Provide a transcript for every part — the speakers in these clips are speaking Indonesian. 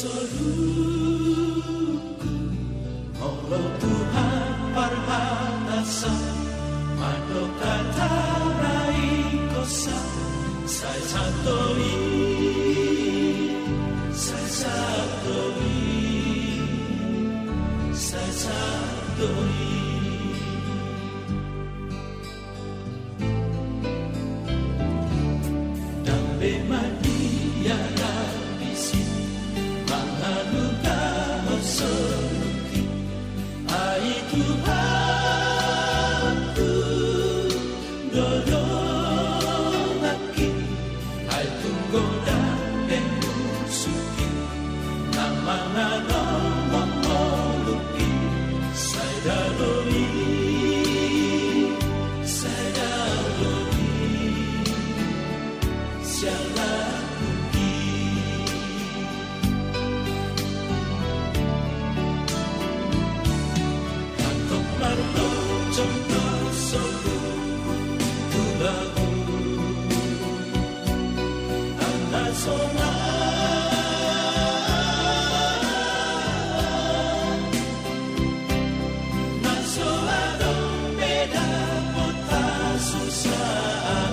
soluku Allah Tuhan parhanasa mado kata rai kosa sai satoi sai satoi dambe madia rabisi mangaluka osoluki ai Tuhanku dodolaki ai tunggoda pemusuki namangano mamoluki saidaloni sialakuki kantok marto conto solu tulagu anda sona naso adong beda kota susah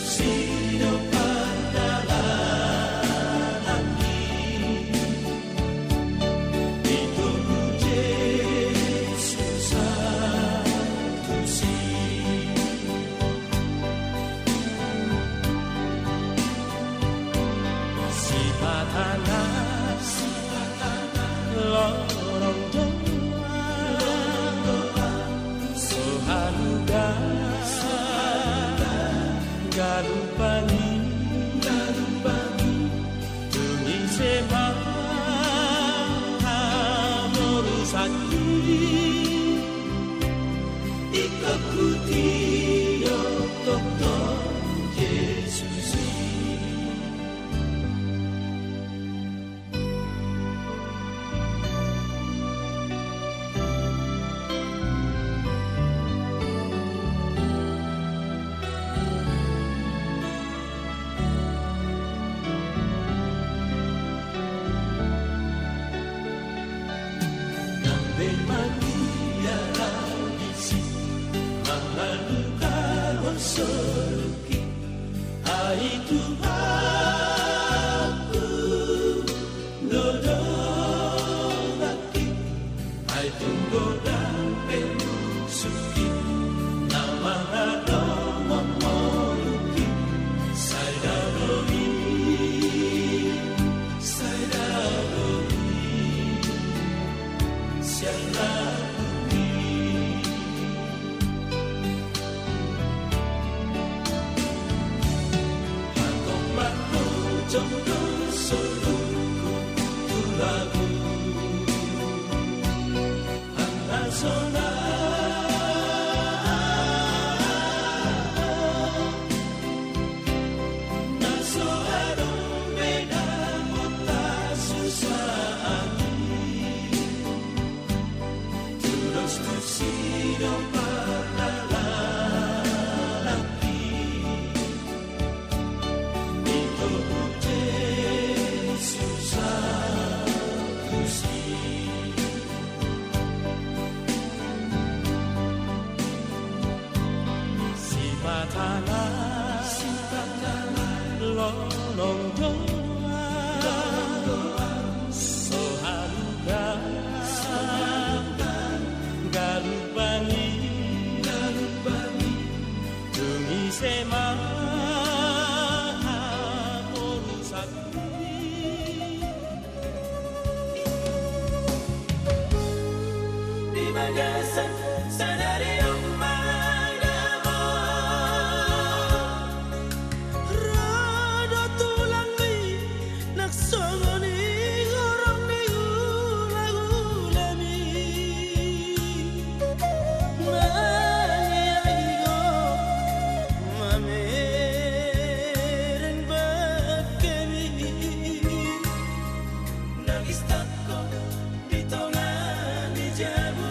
sino padalalaki itu Yesus satu si patana lorong doa sohaluga galupangi demi sepak morusaki ikakuti yo doktor Yesus soluki ai Tuhanku dodolaki ai tunggoda pemusuki namangano mamoluki saidaloni sialakuki conto soluku tulagu anda sona naso adong beda kota susah terus tusino padalalaki itu patana lorong doa sohaluga galupangi demi semak morusaki di magasan sadari nangis takut di tengah di jabu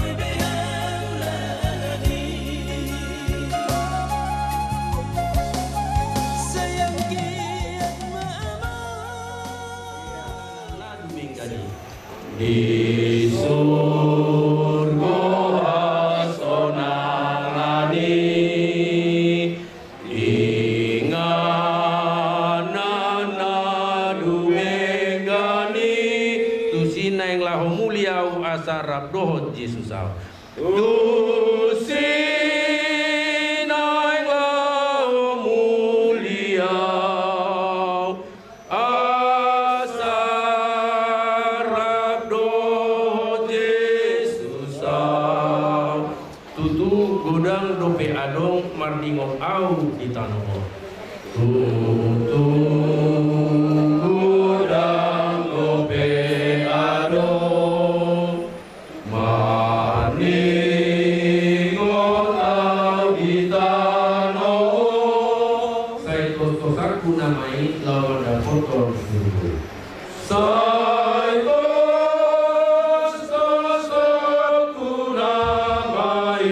بأولادي سيبكي Di surga sonalani inganana dumengani tusina yang lahu mulia asarab dohot Yesus au tusina yang lahu mulia gudang dope adong mardingok au di tanoh tutu gudang dope adong mardingok au di tanoh saya tosaku namai lawan dan kotor saya tosaku namai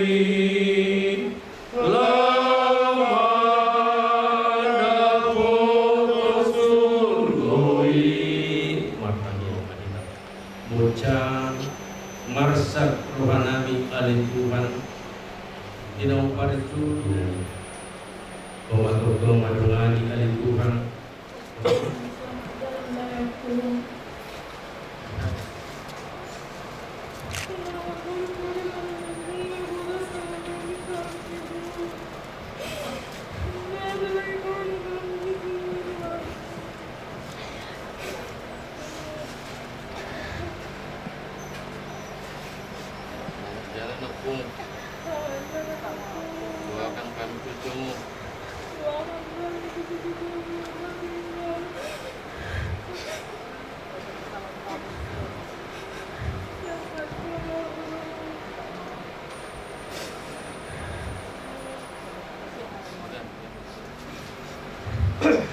bocah marsak rohanami alin Tuhan dinau paritu pematutong madungani alin Tuhan jalan aku doakan kami cucumu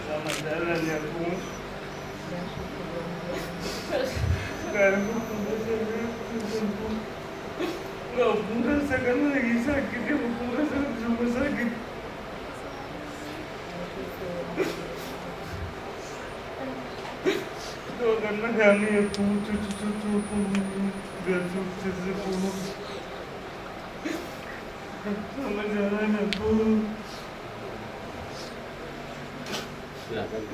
selamat jalan ya Bu. Sekarang nggak merasakan lagi sakit, dia merasakan cuma sakit. Doakanlah kami ya Bu, cucu-cucuku biar sukses semua. Selamat jalan ya Bu. silakan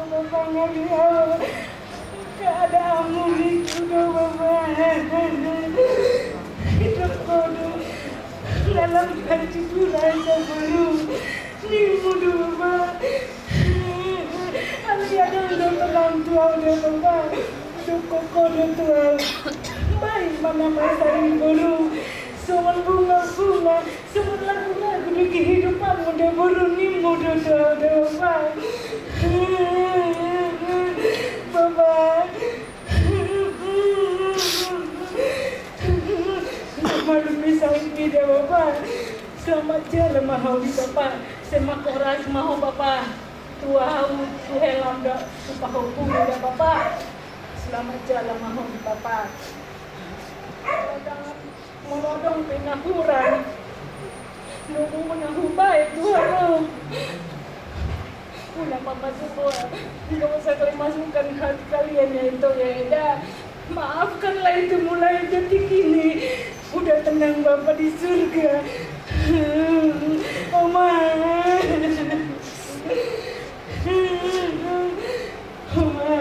Bapaknya dia keadaanmu gitu dong Bapak. Hidup kau dalam hati Tuhan sebelum nimu dulu Bapak. Aliada udah tenang Tuhan udah Bapak. Hidup kau udah Tuhan. Baik mana pasari baru. Semua bunga-bunga, semua lagu-lagu di kehidupanmu udah baru nimu udah Bapak. Bapak, malu misalnya dia Bapak. Selamat jalan mahal di Bapak. Semak orang mahal Bapak. Tua helam dah upah hukum dah Bapak. Selamat jalan mahal di Bapak. Menodong penahuran, nunggu menahubai Tuhan. Pulang Bapak semua, jika saya kalian masukkan hati kalian ya itu ya Eda. Maafkanlah itu mulai detik ini. Udah tenang Bapak di surga. Oma. Oma.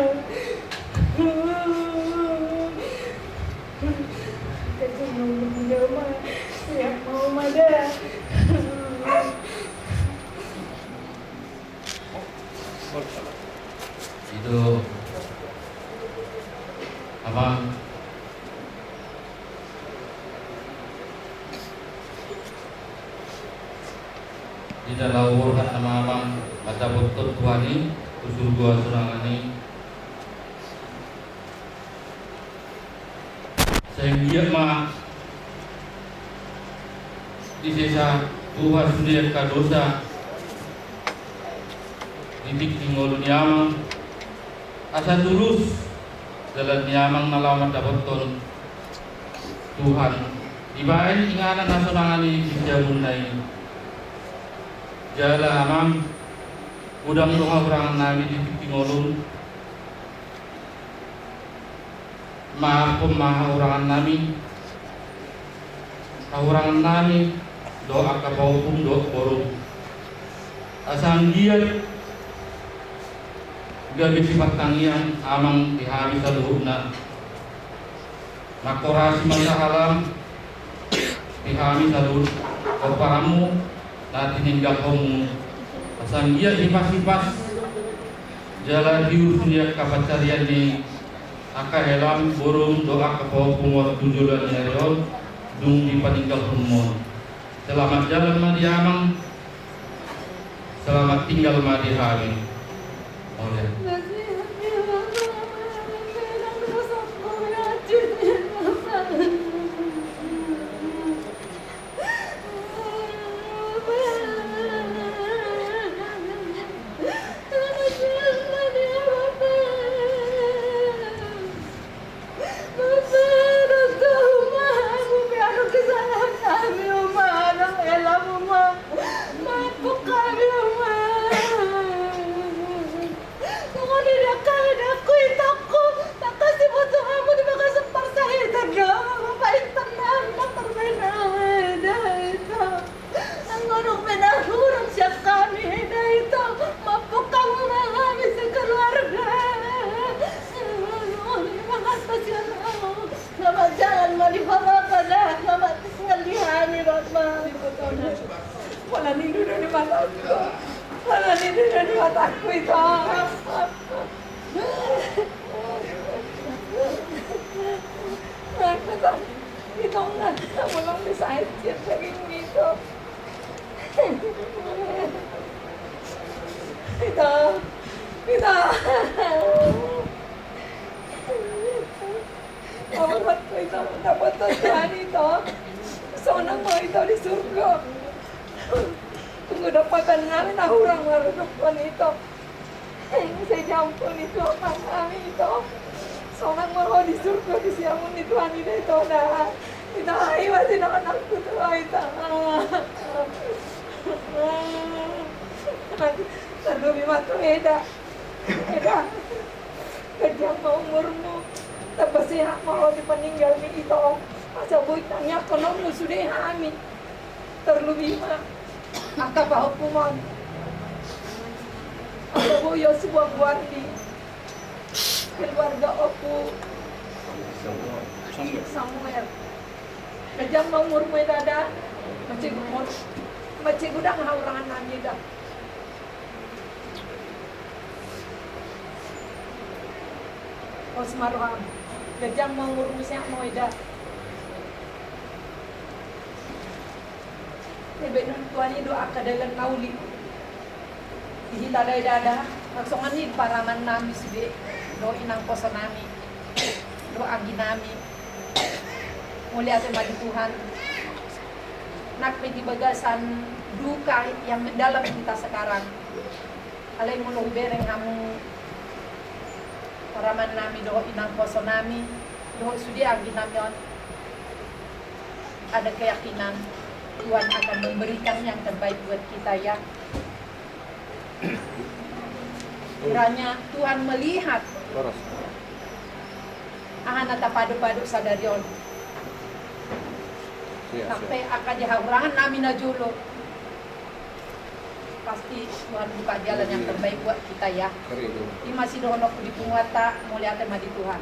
Siap mau ada. itu Amang di dalam urhat nama amang baca betul tuani usul gua surangani sehingga ma di desa buah sudia kadosa didik tinggal niamang asa tulus dalam niamang nalamat dapaton Tuhan ibain inganan nasionali bisa munai jala amang udang doa orang nabi di tingolun maaf maha orang nabi orang nami doa kapaukum doa korum asam dia gabi sifat tangian amang dihami saluhna makorasi masahalam dihami saluh koparamu nanti hingga kamu asam dia sifat-sifat jalan dius dia kapacarian ni aka helam burung doa kapaukum wa tujulan nyarion dung di paninggal rumon selamat jalan madi amang selamat tinggal madi hari oleh Osmaroham, gajang mau ngurusnya mau ida. Benar tuan itu akadalan nauli. Dihita dari dada, langsungan ni paraman nami sudah do inang kosa nami, do agi nami. Mulia madi Tuhan. Nak pedi bagasan duka yang mendalam kita sekarang. Alai mulu bereng kamu paraman nami do inang kosa nami, do sudah agi nami on. Ada keyakinan Tuhan akan memberikan yang terbaik buat kita ya. Kiranya Tuhan melihat ahanata padu-padu sadarion sampai akan jaurangan nami na julo. Pasti Tuhan buka jalan yang terbaik buat kita ya. Ini masih dohonok di punguata mulia tema di Tuhan.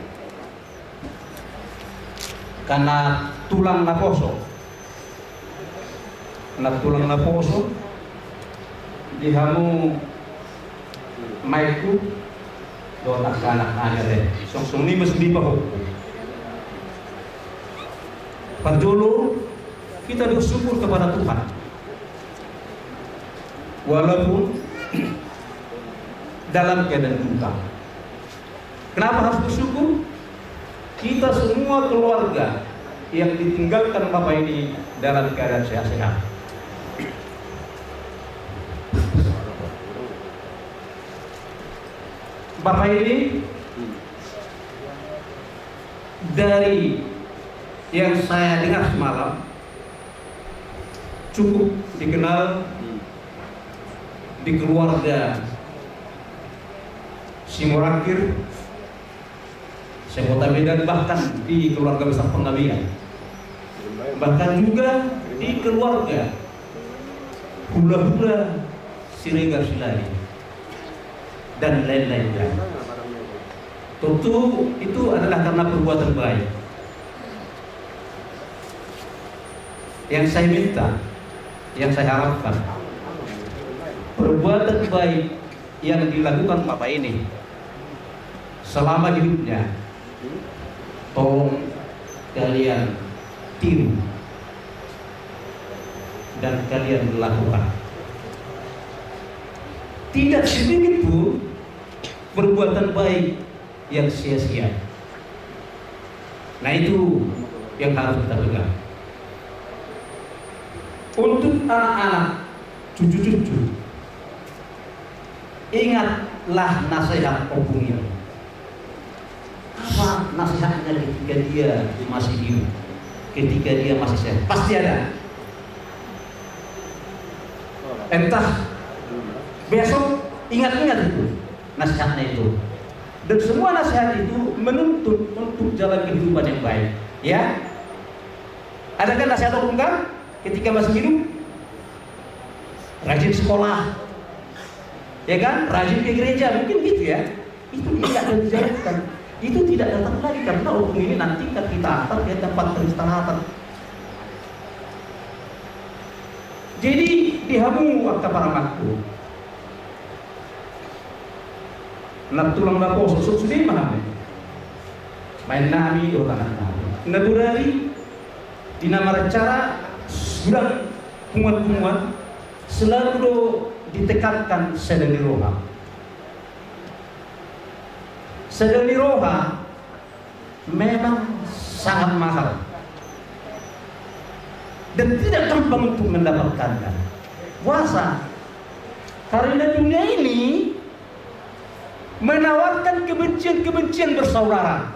Karena tulang na poso, tulang na poso, di hamu maiku do anak-anak ada deh. Song ni mas di paho. Parjolo, kita bersyukur kepada Tuhan. Walaupun dalam keadaan duka. Kenapa harus bersyukur? Kita semua keluarga yang ditinggalkan Bapak ini dalam keadaan sehat-sehat. Bapak ini dari yang saya dengar semalam cukup dikenal di keluarga Simorakir, Sekota Medan, bahkan di keluarga besar Pengabian, bahkan juga di keluarga Hula-Hula, Siregar Silai, dan lain-lainnya. Tentu itu adalah karena perbuatan baik. Yang saya minta, yang saya harapkan, perbuatan baik yang dilakukan Bapak ini selama hidupnya, tolong kalian tiru dan kalian lakukan. Tidak sedikit pun perbuatan baik yang sia-sia. Nah, itu yang harus kita pegang. Untuk anak-anak, cucu-cucu, ingatlah nasihat Opung ini. Apa nasihatnya ketika dia masih hidup, ketika dia masih sehat? Pasti ada. Entah besok ingat-ingat itu nasihatnya itu. Dan semua nasihat itu menuntut untuk jalan kehidupan yang baik. Ya, adakah nasihat Opung kan? Ketika masih hidup, rajin sekolah, ya kan, rajin ke gereja, mungkin gitu ya. Itu tidak akan dijalankan, itu tidak datang lagi karena Opung ini nanti kan kita antar ke tempat peristirahatan. Jadi dihamu akta paramatku, nak tulang lapo susut sudah mana? Main nami orang nami, naburari di nama cara sudah kumuat-kumuat selalu ditekankan sedani roha. Sedani roha memang sangat mahal dan tidak gampang untuk mendapatkannya. Puasa karena dunia ini menawarkan kebencian-kebencian bersaudara.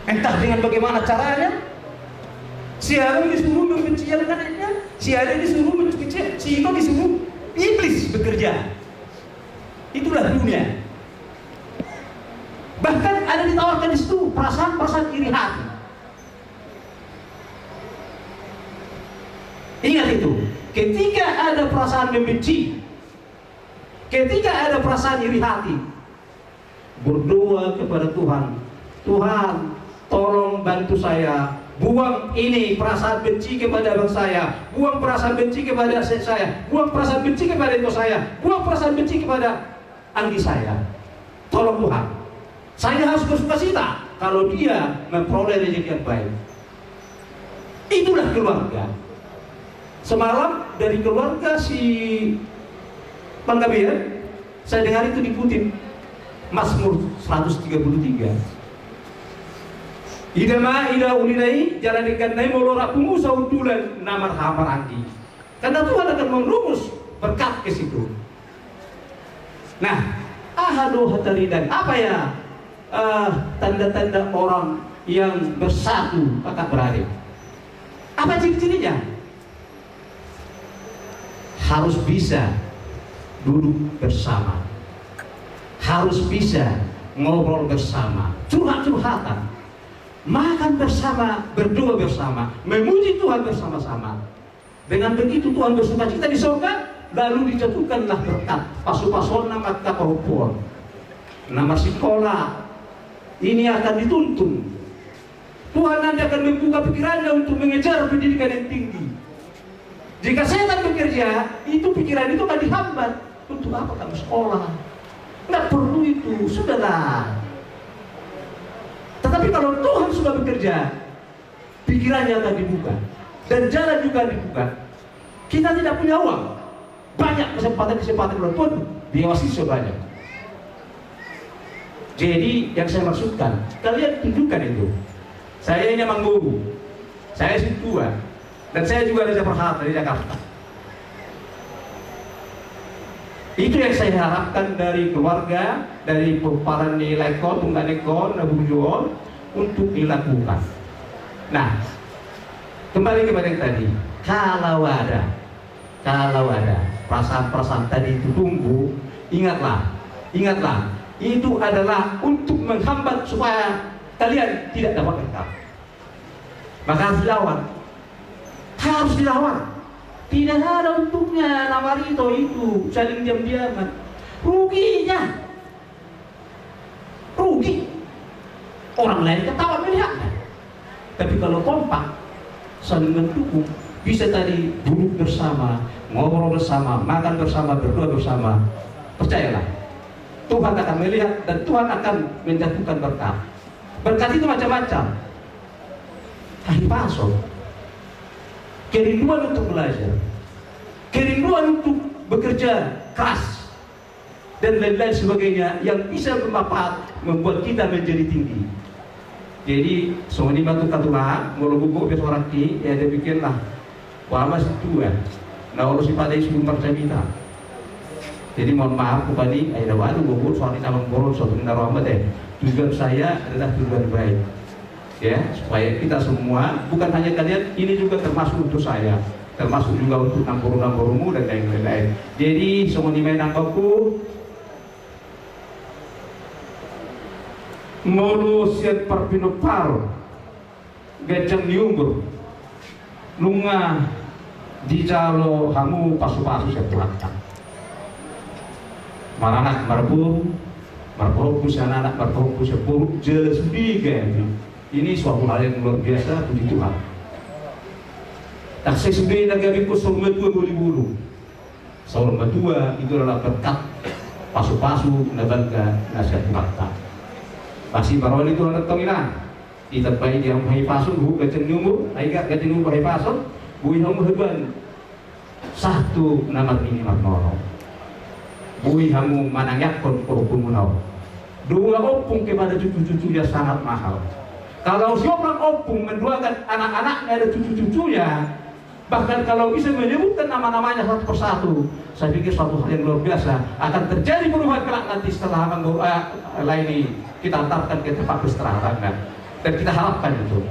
Entah dengan bagaimana caranya. Si Adam disuruh membenci yang lainnya, si Adam disuruh membenci, si itu disuruh iblis bekerja. Itulah dunia. Bahkan ada ditawarkan di situ perasaan-perasaan iri hati. Ingat itu, ketika ada perasaan membenci, ketika ada perasaan iri hati, berdoa kepada Tuhan, Tuhan tolong bantu saya. Buang ini perasaan benci kepada abang saya, buang perasaan benci kepada saya, buang perasaan benci kepada itu saya, buang perasaan benci kepada Anggi saya. Tolong Tuhan, saya harus bersukacita kalau dia memperoleh rezeki yang baik. Itulah keluarga. Semalam dari keluarga si Panggabean, saya dengar itu dikutip Mazmur 133. Ida ulinai jalan ikanai molora pengusaha utulan namar hamar anggi. Karena Tuhan akan merumus berkat ke situ. Nah, ahadu hataridan, apa ya tanda-tanda orang yang bersatu kakak beradik? Apa ciri-cirinya? Harus bisa duduk bersama, harus bisa ngobrol bersama, curhat-curhatan, makan bersama, berdoa bersama, memuji Tuhan bersama-sama. Dengan begitu Tuhan bersukacita di surga, lalu dijatuhkanlah berkat pasu-pasu nama kapahupur, nama sekolah ini akan dituntun. Tuhan nanti akan membuka pikirannya untuk mengejar pendidikan yang tinggi. Jika setan bekerja, itu pikiran itu akan dihambat. Untuk apa kamu sekolah? Nggak perlu itu, sudahlah. Tetapi kalau Tuhan sudah bekerja, pikirannya akan dibuka, dan jalan juga dibuka. Kita tidak punya uang, banyak kesempatan-kesempatan pun diawasi sebanyak. Jadi yang saya maksudkan, kalian tunjukkan itu. Saya ini emang guru, saya si tua, dan saya juga ada berharap dari Jakarta. Itu yang saya harapkan dari keluarga, dari para nilai kon, tunggal kon, nabujual untuk dilakukan. Nah, kembali kepada yang tadi, kalau ada perasaan-perasaan tadi itu tumbuh, ingatlah, itu adalah untuk menghambat supaya kalian tidak dapat lengkap. Maka harus dilawan. Tidak ada untungnya Nawarito itu saling diam-diaman. Rugi. Orang lain ketawa melihatnya. Tapi kalau kompak, saling mendukung, bisa tadi duduk bersama, ngobrol bersama, makan bersama, berdoa bersama. Percayalah, Tuhan akan melihat dan Tuhan akan menjatuhkan berkat. Berkat itu macam-macam. Haripaso, kerinduan untuk belajar, kerinduan untuk bekerja keras, dan lain-lain sebagainya yang bisa bermanfaat membuat kita menjadi tinggi. Jadi semua ini batu katulah, mau bubuk besok orang ya dia bikinlah, wah masih tua, nah kalau si pada isu percaya kita. Jadi mohon maaf kepada ayah waduh bubuk soal ini abang boros soal ini rahmat tujuan saya adalah tujuan baik, ya supaya kita semua, bukan hanya kalian, ini juga termasuk untuk saya, termasuk juga untuk nampuru-nampurumu dan lain-lain. Jadi semua ini main nangkapku mulu siat perpinupar gajang diumbur lunga di jalo hamu pasu-pasu saya pulangkan maranak marbur marpokus anak marpokus sepuluh jelas biga ini suatu hal yang luar biasa, puji Tuhan. Tak sesuai negara Sorma 2 bulu Sorma 2 itu adalah berkat pasu-pasu nabangga nasihat makta. Pasti baruan itu anak tongina kita bayi dia mahai pasu bu gajeng nyumbu aiga gajeng nyumbu mahai pasu bui hamu heban satu nama ini maknoro bui hamu manangyak korupun munau dua opung kepada cucu-cucunya sangat mahal. Kalau seorang opung menduakan anak-anaknya ada cucu-cucunya, bahkan kalau bisa menyebutkan nama-namanya satu persatu, saya pikir suatu hal yang luar biasa akan terjadi perubahan kelak nanti setelah lain kita antarkan ke tempat peristirahatan, dan kita harapkan itu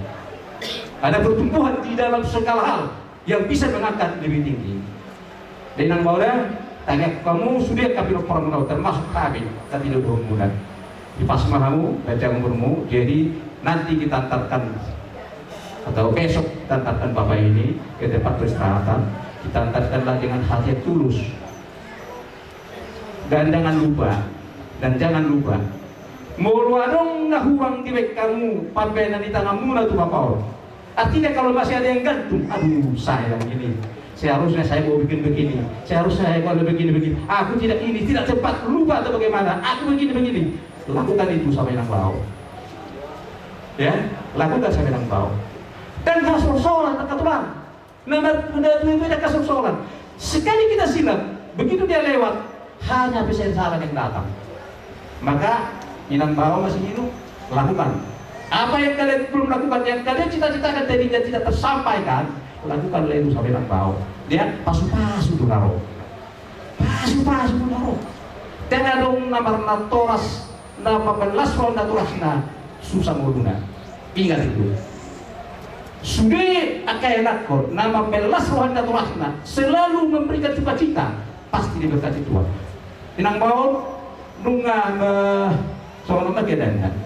ada pertumbuhan di dalam segala hal yang bisa mengangkat lebih tinggi. Dan yang mau tanya kamu sudah kapil orang termasuk kami tapi tidak berhubungan di pasmahamu baca umurmu. Jadi nanti kita antarkan atau besok kita antarkan bapak ini ke tempat peristirahatan, kita antarkanlah dengan hati yang tulus, dan jangan lupa muluadong nahuang diwek kamu pampenan di tanganmu na tuh bapak. Artinya kalau masih ada yang gantung, aduh sayang ini seharusnya saya mau bikin begini, seharusnya saya mau begini, aku tidak ini, tidak cepat, lupa atau bagaimana, aku begini, lakukan itu sampai nang bau, ya, lakukan sampai nang bau. Dan kasur-solan terkatulan, nomor itu kasur-solan. Sekali kita silap, begitu dia lewat, hanya bisa salah yang datang. Maka inang bau masih hidup, lakukan. Apa yang kalian belum lakukan, yang kalian cita-citakan tadi dan tidak tersampaikan, lakukanlah itu sampai nang bau. Dia pasu-pasu dunaro, pasu-pasu dunaro. Jangan dong namar natoras, nama belasron naturasna susah moduna. Ingat itu. Sudah akai nakor, nama belasron naturasna selalu memberikan cita-cita, pasti diberkati Tuhan. Inang bau nunga soal nama keadaan.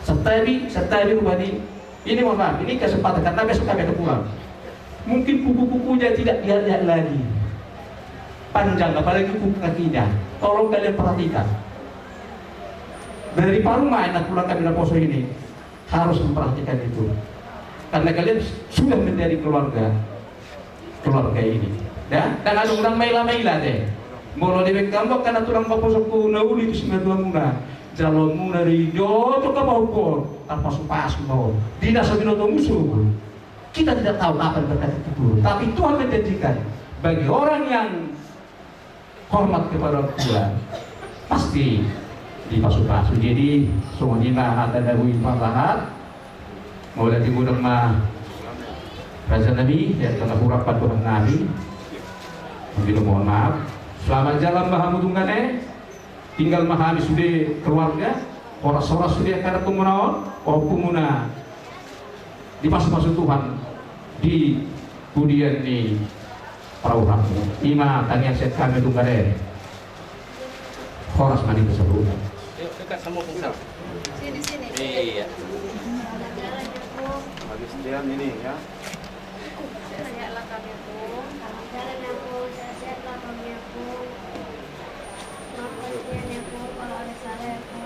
Setabi ubani. Ini mohon maaf, ini kesempatan karena besok kami akan pulang. Mungkin kuku-kukunya tidak dilihat lagi. Panjang, apalagi kuku kakinya. Tolong kalian perhatikan. Dari Paruma enak pulang kami Poso ini harus memperhatikan itu. Karena kalian sudah menjadi keluarga ini. Dan ada orang maila deh. Molo dewek kambok karena tulang Poso ku nauli itu 92 muna. jalonmu dari jodoh ke bawah tanpa supas mau tidak sebinoto musuh. Kita tidak tahu apa yang berkata itu, tapi Tuhan menjanjikan bagi orang yang hormat kepada Tuhan pasti dipasu-pasu. Jadi semuanya ada dari Malahat mulai di gudang mah Raja Nabi ya karena hurapan Tuhan Nabi. Bila mohon maaf, selamat jalan bahamudungane. Tinggal mahami sudah keluarga, orang-orang sudah karena pemunaon, pemuna dipasu-pasu Tuhan di kemudian di perahu ima tangian set kami tunggare horas mandi tersebut. Yuk dekat sama Bungsal. Sini. Iya. Habis sekian ini ya. Sehat-sehatlah kami pun. Jalan aku, sehat-sehatlah kami pun. Maafkan sekalian aku kalau ada salah aku.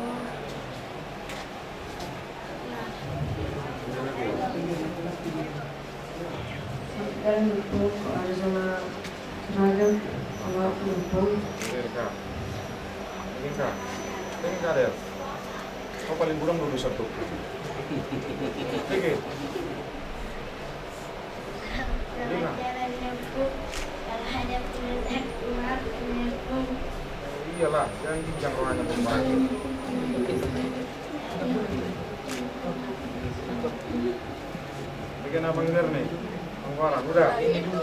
Dan dukung kalau ada sama tenaga kalau aku dukung. Ini kak deh. Kau paling kurang dulu satu. Oke. Jalan aku, kalau ada penyakit maafkan aku. Iyalah, jangan bincang orangnya pembantu. Bikin abang Iner nih. Angkaran, udah. Itu,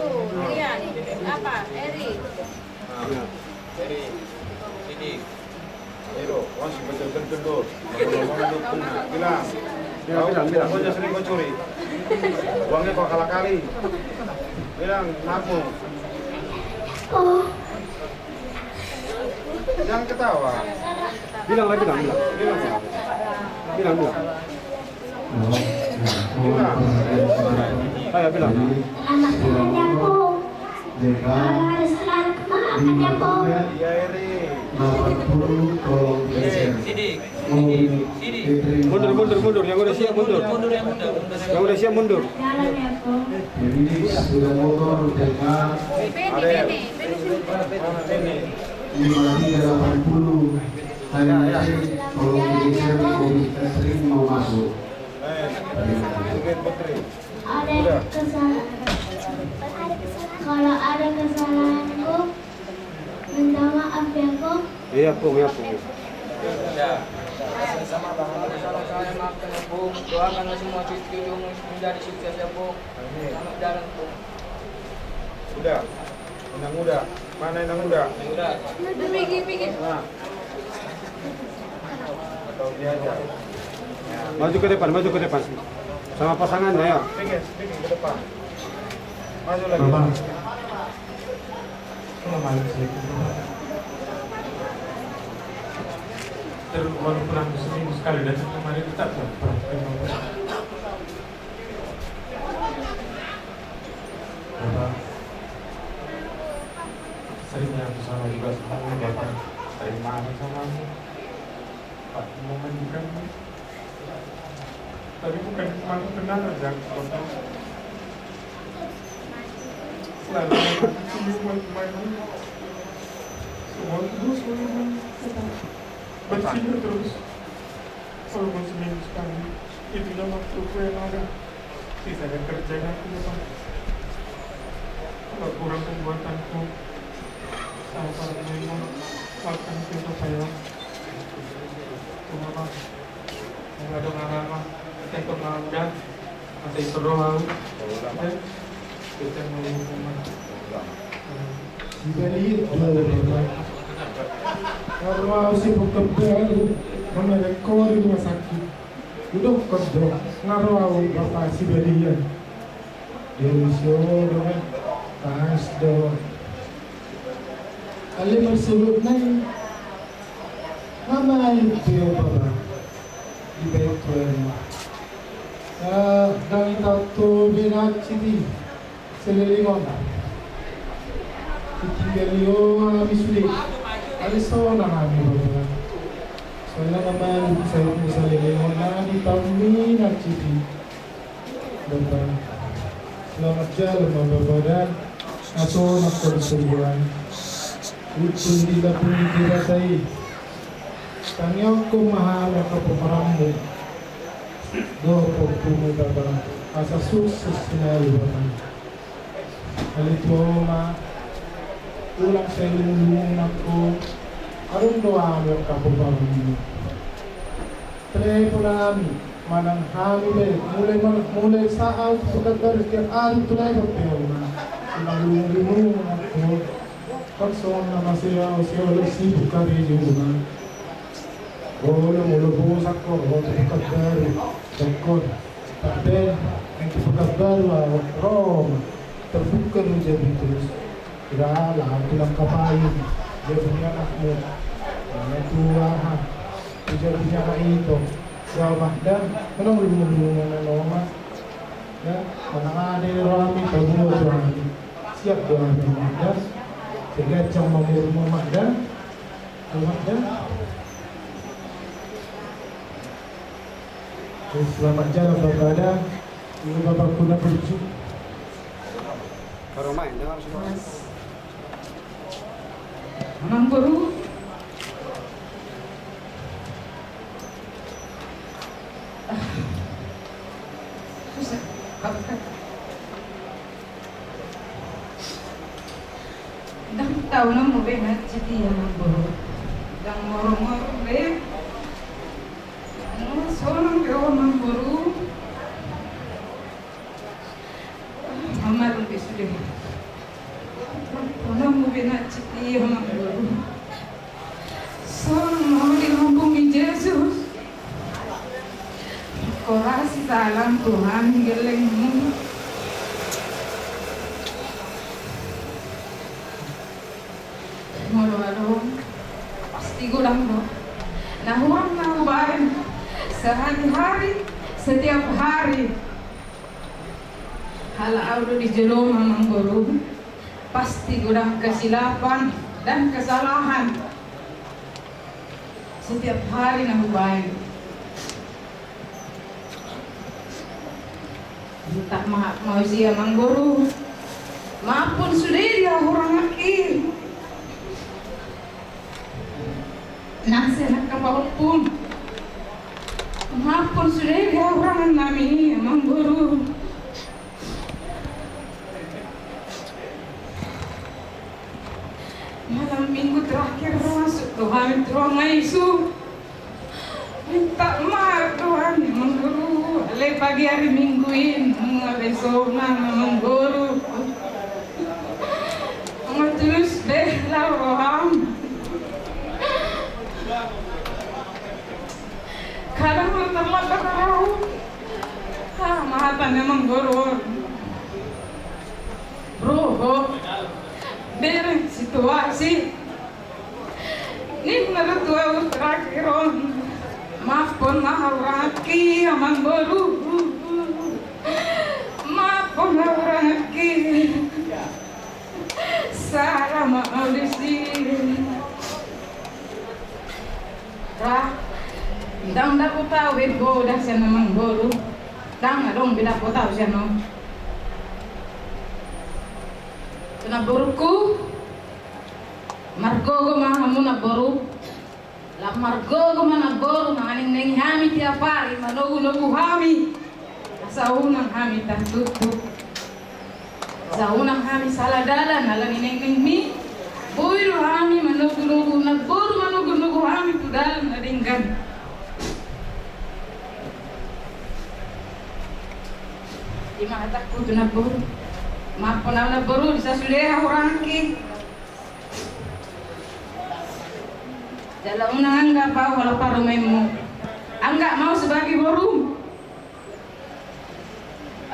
Rian, apa? Eri. Dari sini. Ayo, masih betul-betul dulu. Ngomong dukung, bilang. Bilang. Kau sering kau curi. Uangnya kau kalah kali. Bilang, naku. Jangan ketawa. Bilang. Ayo bilang. Maafkan aku. Kalau ada salah, maafkan aku. Iya Eri. Sini. Mundur. Yang udah siap mundur. Yang udah siap mundur. Jalan ya aku. sudah motor dengan Beni. Ini. 580 hari ini kalau digeser catering mau masuk. Bikin putri. Ada kesalahan. Kalau ada kesalahanku, minta maaf ya aku. Iya, Pung. Ya. Sama salah saya maafkan ya Bung. Doakanlah semua cucu menjadi sukses ya Bung. Selamat jalan Bung. Udah. Inang muda. Mana inang muda? Udah. Pikir. Nah. Atau dia aja. Ya. Maju ke depan. Sama pasangannya ya. Pikir ke depan. Maju lagi. Bapak, terus walaupun aku seminggu sekali datang kemarin tetap pernah Bapak, seringnya aku sama juga sama Bapak, sering marah sama aku. Pak mau majukan, tapi bukan cuma benar aja Bapak. Selalu aku main semua terus bersihnya terus walaupun seminggu sekali itunya waktuku yang ada sisanya kerjaan aku ya Pak. Kalau kurang pembuatanku sama para memang makan itu saya cuma Pak yang ada ngarama kita mengajar masih seru kita mau hukuman Jadi kalau si bekerja merekor di rumah sakit udah kerja ngaruh bapak si belian delisio dengan tas do kali bersulut naik mama itu bapak di baikkan dan tahu bina ciri selilingan Tinggalio habis sulit. Ada seorang kami bapak. Soalnya naman saya bisa lelehon na di pambi na citi. Bapak. Selamat jalan bapak dan aso nak kesulitan. Utun di lapung diratai. Kanyang kumahal ka pumaramu. Do pagpumu baba. Asa sukses sinali baba. Alituoma. Ulang sa ilulungan ako. Arong doa mo ka pumaramu. Try po namin. Manang hamil mulai saat pagkakar setiap hari tulay magpiyona. Sinalulungan ako. Pagsoon na masaya siya ulit sibuk ka rin yung Olo mulo busak ko, olo pagkakbaru, tangkot, takden, yang pagkakbaru, Roma, terbuka menjadi terus. Kira lah, tulang kapain, dia punya anakmu, yang Tuhan, dia punya anak itu, jawab dan menang belum nama, ya, mana ada rami tabu rami, siap doa dan sehingga cang mamur dan, selamat jalan berada. Ini Bapak Kuna Berju. Baru main, dengar semua. Mang Guru. Susah. Dang tahu na mo benat jadi Mang Guru. Dang morong-morong be. Seorang kau Mang Guru, Mama lebih sudah. Pernah mau benak citi Mang Guru. Seorang mau dihubungi Yesus. Kau kasih salam Tuhan gelengmu. Malu-malu, pasti gulang lo. Nahuang baik. Sehari-hari, setiap hari hal audo di jelo Mang Guru pasti gudang kesilapan dan kesalahan setiap hari nahu baik tak mau siya Mang Guru maafun sudah dia orang akhir nasi anak kapal pun maafkan sudah dia orang nami Mang Guru. Malam minggu terakhir masuk Tuhan ruang Yesus. Minta maaf Tuhan Mang Guru. Le pagi hari mingguin besok Mang Guru. Terus deh roham. Kadang terlambat tahu, mahatan Mang Guru, bro, dari situasi, ini menurut tua terakhir maafkan maharaki Mang Guru, maafkan maharaki, Sarah maudisi, Dang dah tahu bego dah siapa Mang Guru. Dang adong bila tahu siapa. Kena buruku. Margogo mahamu na boru. La margogo mana boru manganing neng hami tiap hari manogu hami. Saunang hami tak tutup. Saunang hami salah dalan alang neng mi. Boiru hami manogu na boru manogu hami tu dalan naringgan. Di mata ku tu nak boru, maaf nak boru bisa sudah orang ki. Jalan unang bau kalau paru memu, anggak mau sebagai boru.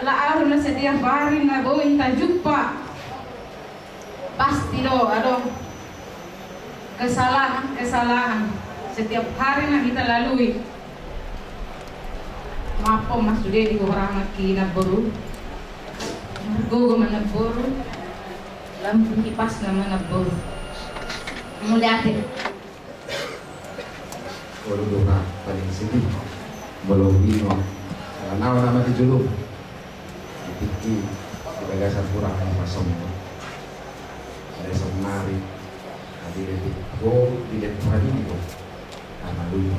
Ala arun setiap hari na bau inta jumpa, pasti do ado kesalahan setiap hari na kita lalui. Maaf mas sudah di orang lagi naboru, margogo mana boru, lampu kipas nama naboru, mulia deh. Walau doa paling sedih, belum bino, karena nama dijulung, dipikir, gagasan kurang apa semua, ada semari, ada di go di depan ini, Nah, dulu.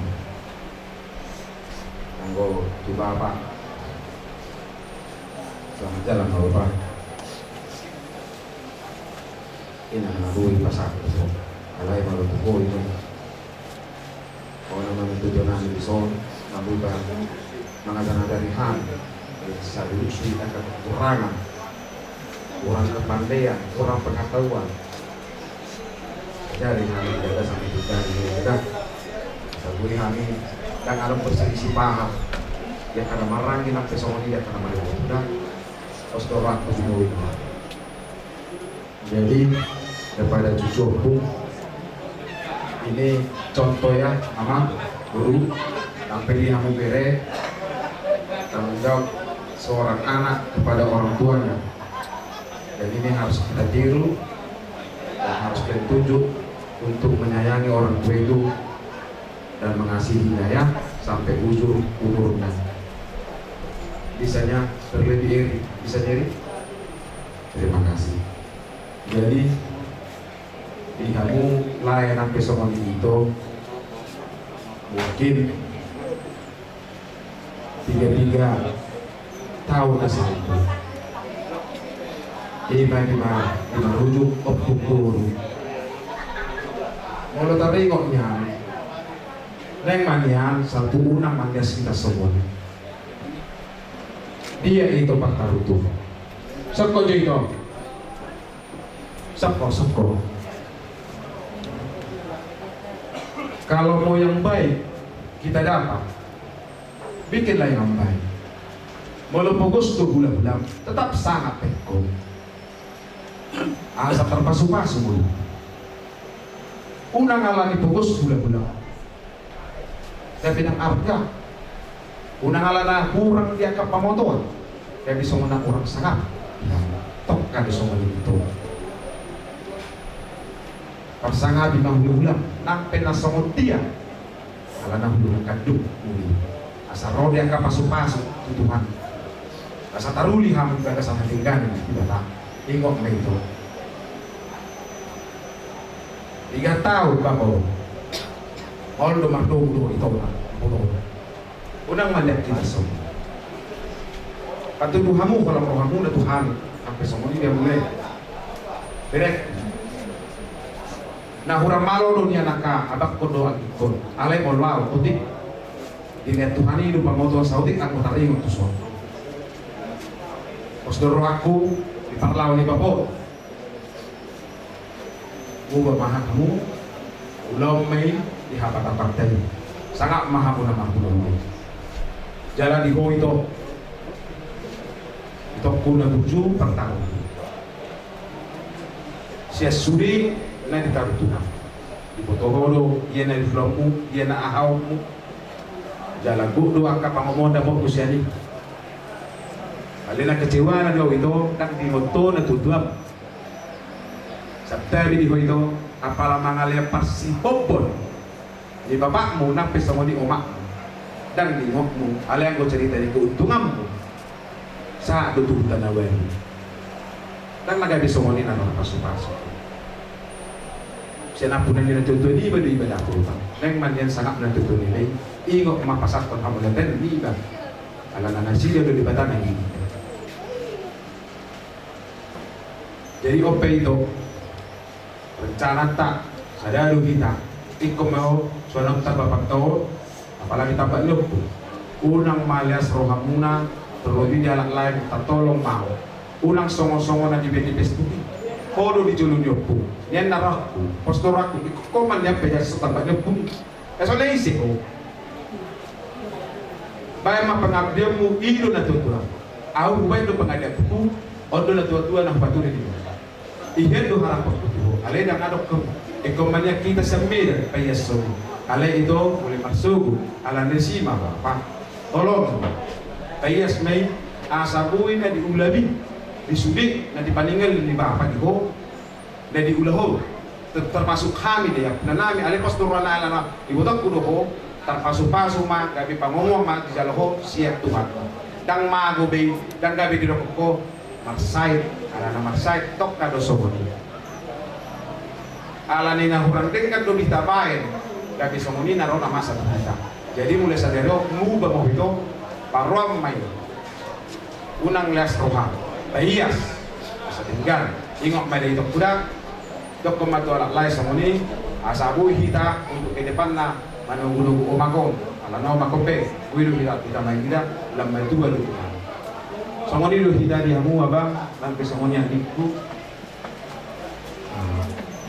Anggo coba apa? Selamat jalan Bapak. Ini nalui pasar itu. Alai malu tuh itu. Orang mana tujuan di son, namun mengajar dari ham. Solusi akan kekurangan, kurang kepandaian, kurang pengetahuan. Jadi kami tidak sampai juga tidak. Saburi kami dan alam berselisih paham. Ya karena marangi sampai sama dia karena mereka sudah postorak begini. Jadi daripada cucuku ini contoh ya, mama, guru, sampai dia mau bere tanggung jawab seorang anak kepada orang tuanya, dan ini harus kita tiru dan harus kita tunjuk untuk menyayangi orang tua itu dan mengasihinya ya sampai ujung umurnya. Bisanya terlebih iri, bisa jadi. Terima kasih. Jadi di kamu layanan pesongan itu mungkin 3 tahun asal itu. Iba rujuk opukuru. Kalau tadi koknya, neng manian satu unang manias kita semua. Dia itu pakar utuh. Soko jengko. Soko. Kalau mau yang baik kita dapat, bikinlah yang baik. Walaupun gusto bulan-bulan tetap sangat peko. Asa terpasu-pasu mulu. Unang alani pugos bulan-bulan. Tapi nang arga. Unang alana kurang dia kapamotoan. Kaya bisa menang orang sangat. Tok kada bisa itu. Parsanga di mahululang nang penasongot dia. Alana hululang kaduk muli. Asa roh dia kapasu-pasu tutuhan. Asa taruli hamon kada sa hatinggan di bata. Ingok na ito. 3 tahun bako. Although martudo ito na. Unang malihat kita semua. Patuduhamu kalau rohamu na Tuhan sampai semua ini dia mulai. Direk. Nah hurang malo dunia naka abak kodo akikon. Alay mo lao kutik. Dilihat Tuhan ini lupa moto saudik aku taringot tu suatu. Posdoro aku di parlaw ni Bapo. Mubah mahal kamu, ulau may di hapatan partai. Sangat mahal pun nama pulau. Jalan di ho itu kuna 7 per tahun. Sia sudi na di tarutuhan. Di Botoholo, iya na di Flomu, iya na ahawmu. Jalan budo angka pangomonda mo kusyani. Alina kecewa na daw ito, tak di moto na tutuap. Sabtabi di ho ito, apala mangalia parsipopon. Di bapakmu, napis mo di omakmu. Dan di ngokmu, alayang ko cerita di keuntunganmu. Sa tututan na wen. Dan nagabi sumoni na mga pasu-pasu. Siya na po na nila tutuan, di ba di iba na po ba? Nang man yan sangap na tutuan nila, ingok mapasakon ka mula din, di ba? Alala na sila doon di ba ta nang hindi. Jadi ope itu rencana tak sadaro kita iko mau suanang tabapak tao apalagi tabak lup unang malias rohamuna terlebih di alat lain tertolong mau unang songo-songo na dibet-dibet tuki kodo di julun yopu yan naraku postoraku iko man yan pejas sa tabak lup eso leisi ko bayang mapangabdiamu ido na tutuan au hubay do pangadiamu odo na tuwa-tuwa ng patuloy di Ihen do harap ko. Alay nang adok ko. Ikaw man niya kita sa mir payaso. Alay ito muli masugo. Alam na si mabapa. Tolong. Payas may asabuin na di ulabi. Di sudik na di paningal ni bapa di ko. Na di ulaho. Terpasuk kami dia. Na nami alay pastor na ala na. Ibutak ko do ko. Terpasuk-pasuk ma gabi pangomong ma di jaloho siap Tuhan. Dang magubay dang gabi di rokok ko. Marsait, ala na marsait, tok na dosobon. Ala ni na hurang tingkat do bitabain, kami songoni narona masa kita. Jadi mulai sadari ngubah mau itu paruam main unang lias roha tahias setinggal ingok mai itu kuda dok kematu alat lai songoni asabu hita untuk ke depanna manunggu omakon ala no makope wiru kita main kita lamai tu balu songoni lu hita di hamu abang lampe songoni adikku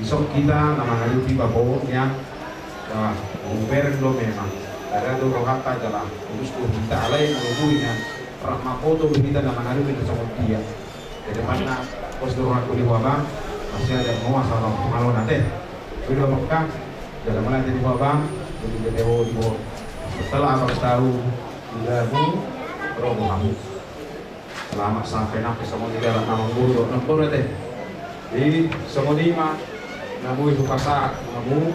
besok kita nama hari tiba bawahnya umber lo memang ada tu rohata jalan urus tu kita alai melubuinya rahma foto kita nama hari kita songoni dia dari mana pos rohatu di wabang masih ada mau asal malu nanti sudah Mekah dalam mana di wabang jadi dewo di bawah setelah apa tahu ilamu roh kamu selamat sampai nak semua di dalam nama guru nombor teh di semua lima namu itu pasar namu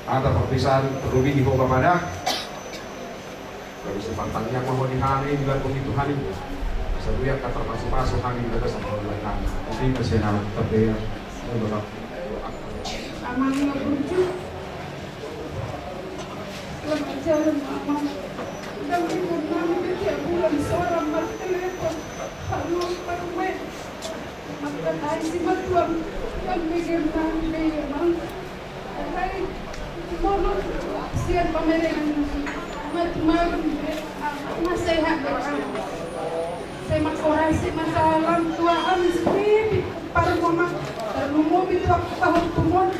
ada perpisahan berubi di bawah pada dari sepantangnya mau dihani juga begitu hani satu yang kata masuk hani juga sama orang lain jadi masih nama tapi beberapa Aman nggak lucu. Selamat jalan Aman. Dan ibu kami tiap bulan seorang bertelepon. Halo Parmen. Maka tadi si batuan yang bikin nanti Aman. Tadi mohon sian pameran matmarum nasihat saya makorasi masalah tuaan sendiri para mama terlalu itu aku tahun tumon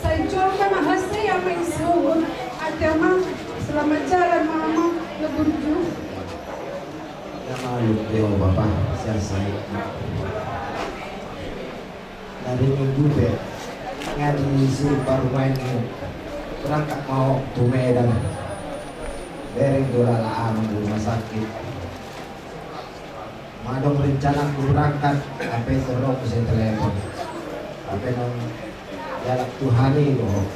saya jual kan hasil yang mensuhun ada mah selamat jalan mama leburju ya malu dewa bapak saya dari minggu be ngari suruh baru main berangkat mau ke Medan bereng dolalaan di rumah sakit madong rencana aku berangkat sampai terus saya telepon sampai nong jalan Tuhani loh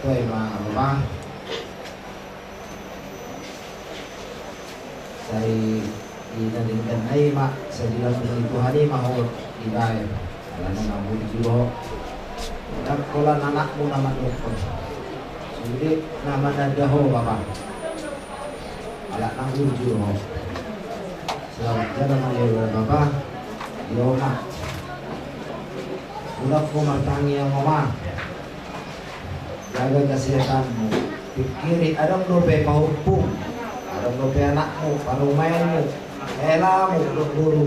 tuh emang bang saya dinadingkan ay mak saya dilakukan Tuhani mau dibayar karena nambah di jual dan kalau anakmu nama dokter jadi nama nadaho bapak alat nanggur jual selamat jalan ya bapak Yoma udah ku martangi yang mama jaga kesehatanmu pikirin ada dope maupun ada dope anakmu parumainmu elamu guru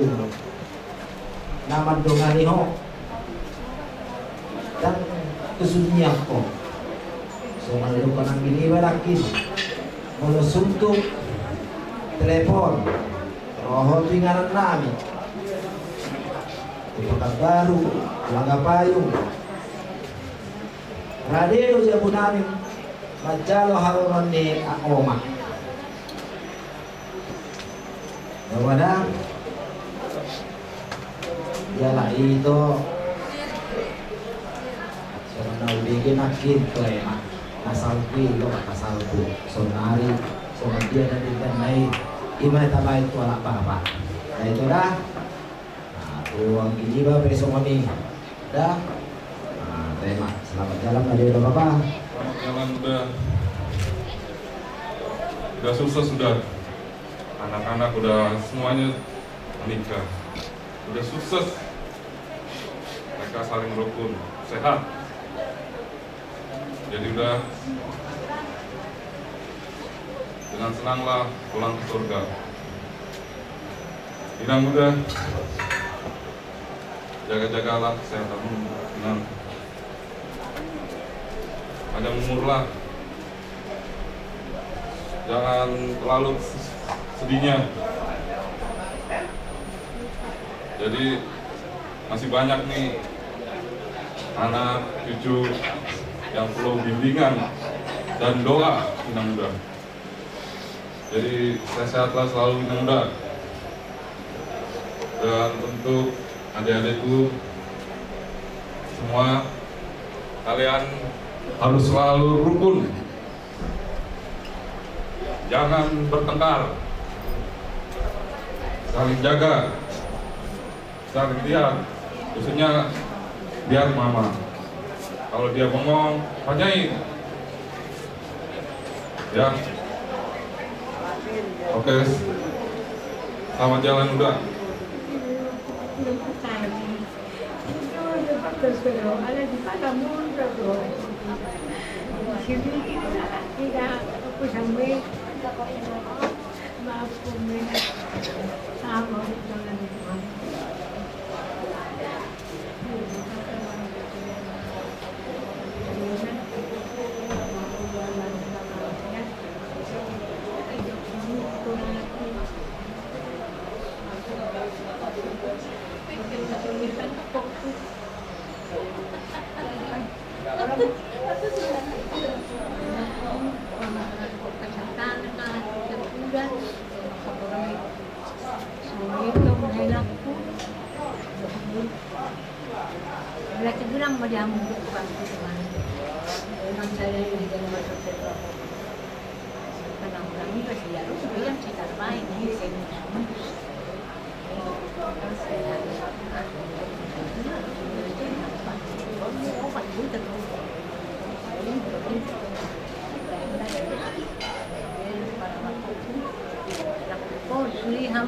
nama dongaliho dan kesunyianku so malukan ang biniba lakin mau suntuk telepon roho tinggalan namin Ipakat baru Langga payung Radelo jabu namin Majalo harunan ni Akoma Bawadan Yala itu Sarana ubigin akin Klema Kasalpi Ilo kasalpu Sonari Somadia dan ditanai Imay tabay itu anak papa Nah itu dah uang gijiba besok ini dah tema selamat jalan tadi udah bapak selamat jalan udah sukses sudah anak-anak udah semuanya menikah udah sukses mereka saling rukun sehat jadi udah dengan senanglah pulang ke surga tidak mudah jaga-jagalah kesehatanmu dengan panjang umurlah jangan terlalu sedihnya jadi masih banyak nih anak cucu yang perlu bimbingan dan doa Inang Muda jadi sehat-sehatlah selalu Inang Muda dan tentu adik-adikku semua kalian harus selalu rukun jangan bertengkar saling jaga saling lihat khususnya lihat mama kalau dia bengong tanyain Ya. Oke. Selamat jalan udah. Mereka bilang mau diambil bukan Tuhan. Memang saya ini jangan masuk ke dalam. Karena orang ini pasti harus yang kita terbaik ini saya minta. Oh, suri ham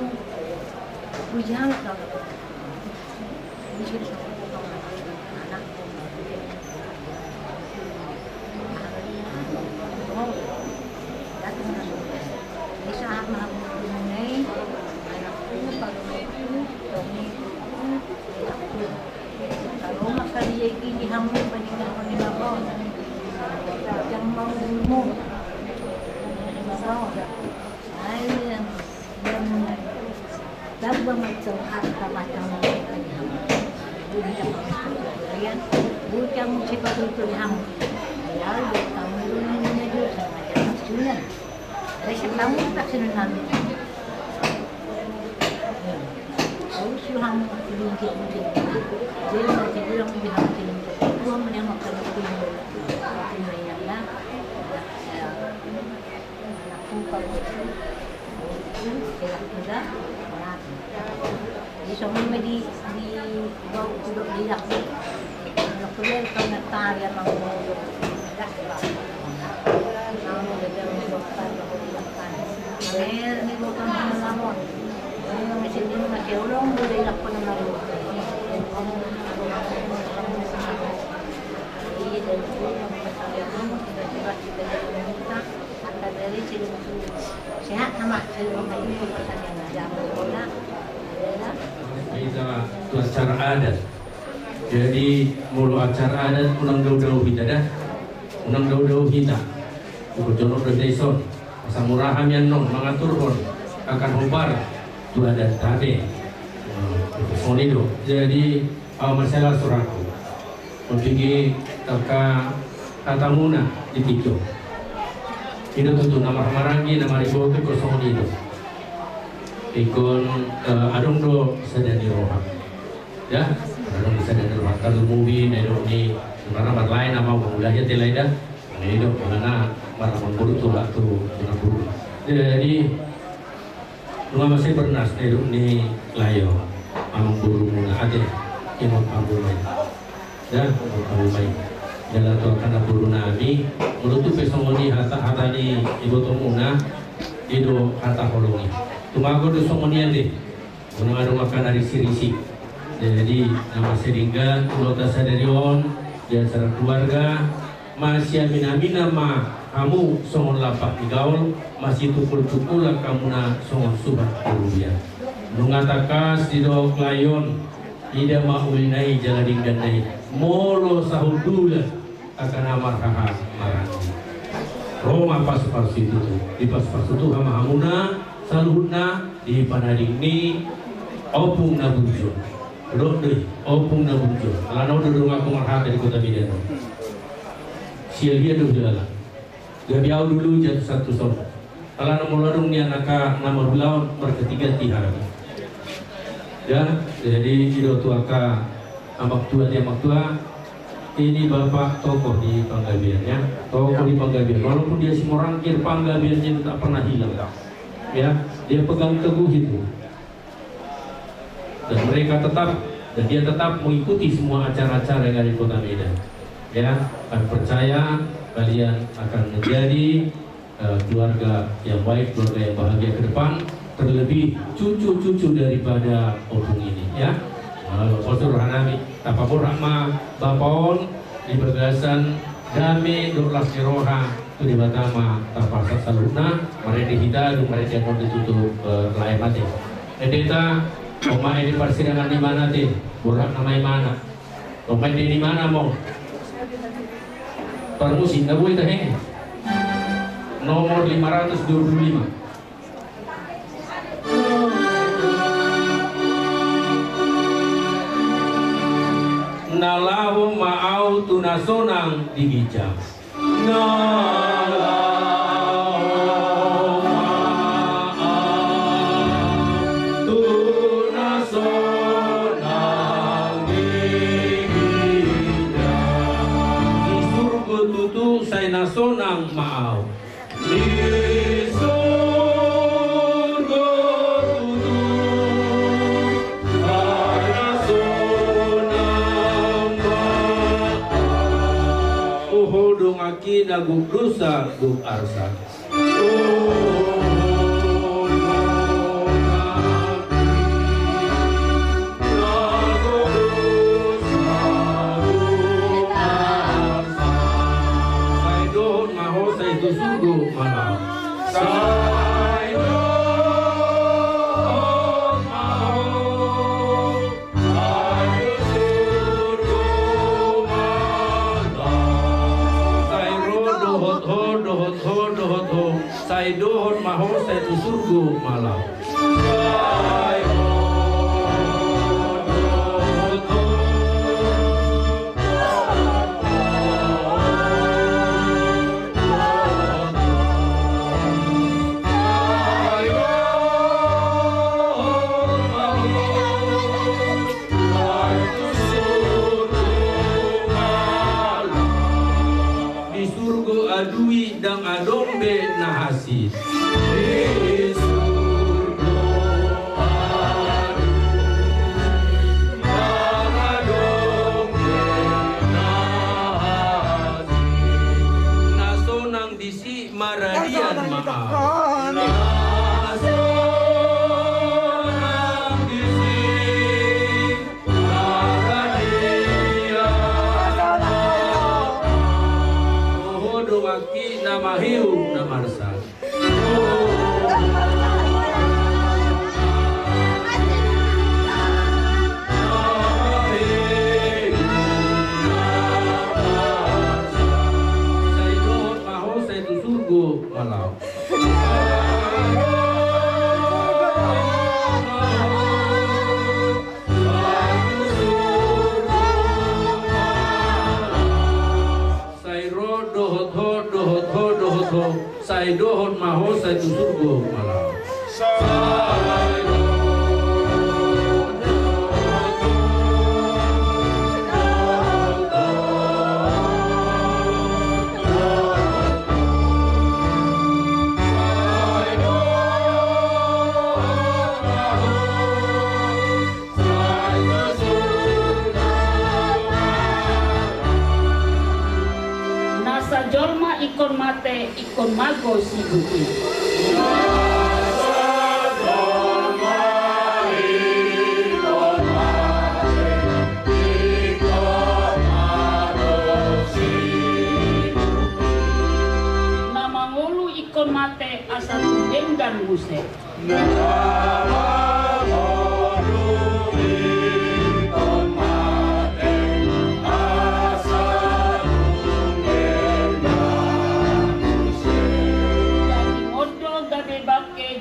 bujang kalau bujang anak oh datang bisa mengenai anakku kalau makan dia gini ham peninggal kau yang mau Dabba macam harta macam bukan cepat itu ham. Ya, kamu ini juga macam sunan. Rasa kamu tak sunan. Kau suham lingkit mungkin. Jadi macam bilang di hati ini. Gua menengok kalau itu ini ya. Aku kalau saya sudah di semua di bawah duduk di dalam nak kuliah kalau nak tanya mau dah mau dia dokter ni bukan pengalaman masih di masih orang boleh lakukan lalu ini dan kita akan dari sini sehat sama saya itu pertanyaan jamu bola kita acara adat. Jadi mulu acara adat unang daw-daw kita dah. Unang daw-daw kita. Jono deson samurahan yan non mengaturkan akan hubar tu adat tadi. Sonido. Jadi masalah suraku. Untuk tatamuna di Tijo. Itu tentu nama marangi nama ribo ke kosong itu. Ikon adong do sadani roha, ya adong sadani roha. Kalau movie nero ni marah lain nama mulanya telai dah, ini do mana marah memburu tu lah tu dengan buru. Jadi rumah masih bernas nero ni layo, amang buru mula aja, imam abu mai, ya abu mai. Jalan tu akan buru nabi, mulut tu pesongoni hata ni ibu tu muna, ido hata holongi. Tumago do somonian deh, mengenai makan dari sirisi. Jadi nama seringga, pulau tasadarion, di acara keluarga, masih amina ma kamu songon lapak digaul, masih tukul kamu na songon subat kurubia. Mengatakan di do klayon, tidak maulinai jalading dandai, molo sahudula akan amar haha marani. Roma pas itu, di pas itu hama hamuna. Saluhna di panaring ni opung na bunjo rodoi opung na bunjo lano do rumah kumarhat dari kota Bidano sia dia do jala gabiau dulu jatuh satu son alana muladung ni anaka nama bulau berketiga tihar ya jadi ido tuaka amak tua ini bapak tokoh di Panggabean ya tokoh di Panggabean walaupun dia si morangkir Panggabeannya tak pernah hilang ya dia pegang teguh itu dan mereka dia tetap mengikuti semua acara-acara yang ada di Kota Medan ya, dan percaya kalian akan menjadi keluarga yang baik, keluarga yang bahagia ke depan, terlebih cucu-cucu daripada opung ini ya. Postur hanami tapapun rahma bapon di bergasan dami durlah siroha tu di batama terpaksa saluna mereka kita dan mereka mau ditutup lain mati. Edita omai di persidangan di mana ti? Burak namai mana? Omai di mana mau? Permusin nggak boleh teh. Nomor 525. Nalahu ma'au tunasonang digijang. Nalahu ma'au tunasonang digijang. Di surga tutu saya nasonang ma'au. Di aki naguk dosa guk arsa. Saya dohon maho saya itu sungguh malam. Saya dohon maho saya tu surga malam. Di surga adui dan adombe nahasid. Nasonang disi maradian maaf. Nasonang disi maradian maaf. Oh doaki nama hiu nama rasa. Malam. Saya dohot saya dohot maho saya tu surga malam. Jorma ikon mate ikon mago si buki. Nama ngulu ikon mate asal dan musik.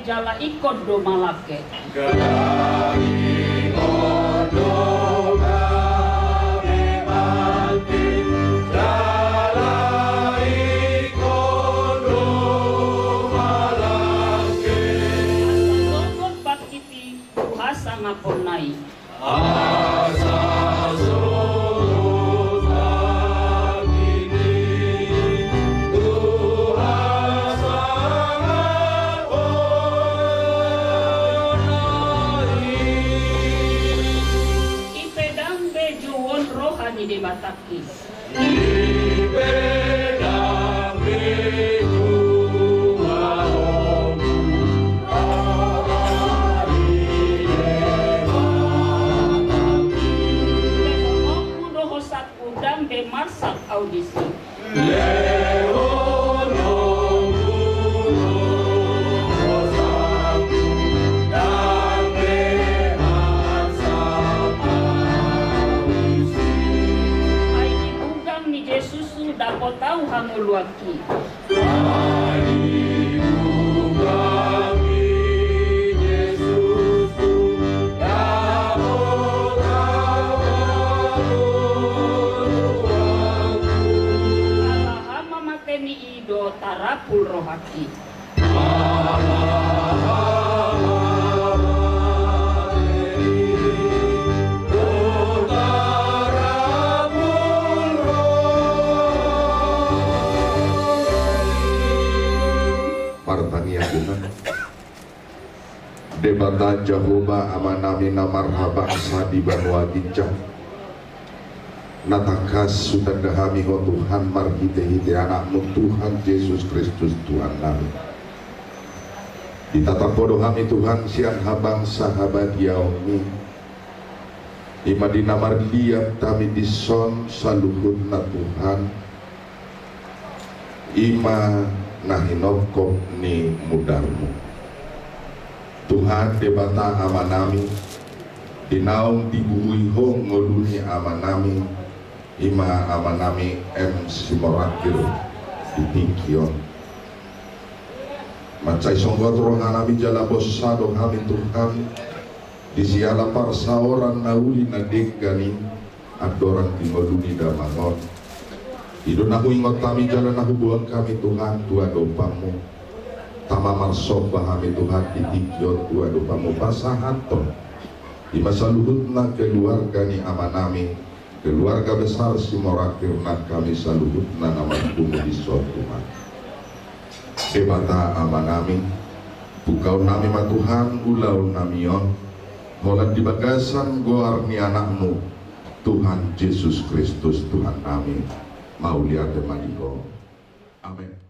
Jala ikon do malake. Asa ngapon nai. Asa di Batakis. Di pedang beju rohaki. Alahama mateni ido tarapul rohaki. Partania Tuhan Debata Jehovah amanami namarhaba sadi banua gincang natakas sudah dahami ho Tuhan marhite-hite anakmu Tuhan Yesus Kristus Tuhan kami ditatap bodoh kami Tuhan siang habang sahabat yaumi ima dinamar liat kami dison saluhut na Tuhan ima nahinokop ni mudarmu Tuhan debata amanami dinaung dibuhui ho ngoluni amanami ima amanami simorakir ditingkion macai songgot rohanami jala bosado kami Tuhan disiala parsaoran nauli nadegani adoran tingoluni damangon Idun aku ingot kami jalan aku buang kami Tuhan Tua dopamu Tamamar soba kami Tuhan ditingkion Tua dopamu pasahanton di masa luhutna keluarga ni amanami keluarga besar simorakirna kami saluhutna nama tumu di Tuhan debata amanami bukau nami ma Tuhan ulau namion holat di bagasan goar ni anakmu Tuhan Yesus Kristus Tuhan kami mau lihat teman. Amin.